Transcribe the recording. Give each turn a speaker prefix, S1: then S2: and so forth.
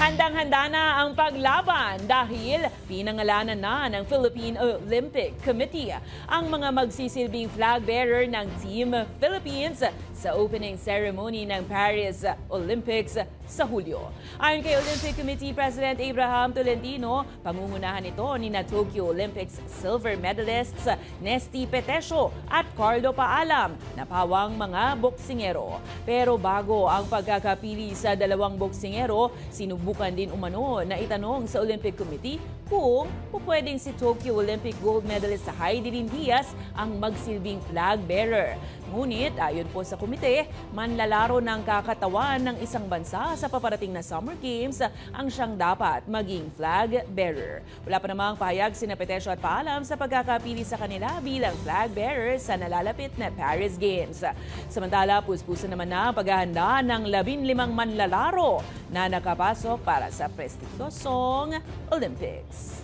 S1: Handang-handa na ang paglaban dahil pinangalanan na ng Philippine Olympic Committee ang mga magsisilbing flag bearer ng Team Philippines sa opening ceremony ng Paris Olympics sa Hulyo. Ayon kay Olympic Committee President Abraham Tolentino, pangungunahan ito ni Tokyo Olympics silver medalists Nesty Petesio at Carlo Paalam na pawang mga boksingero. Pero bago ang pagkakapili sa dalawang boksingero, sinubukan din umano na itanong sa Olympic Committee kung pupwedeng si Tokyo Olympic gold medalist Heidelin Diaz ang magsilbing flag bearer. Ngunit ayon po sa komite, manlalaro ng kakatawan ng isang bansa sa paparating na Summer Games ang siyang dapat maging flag bearer. Wala pa namang pahayag sina Petesio at Paalam sa pagkakapili sa kanila bilang flag bearer sa nalalapit na Paris Games. Samantala, puspusan naman na ang paghahanda ng 15 manlalaro na nakapasok para sa prestigyosong Olympics.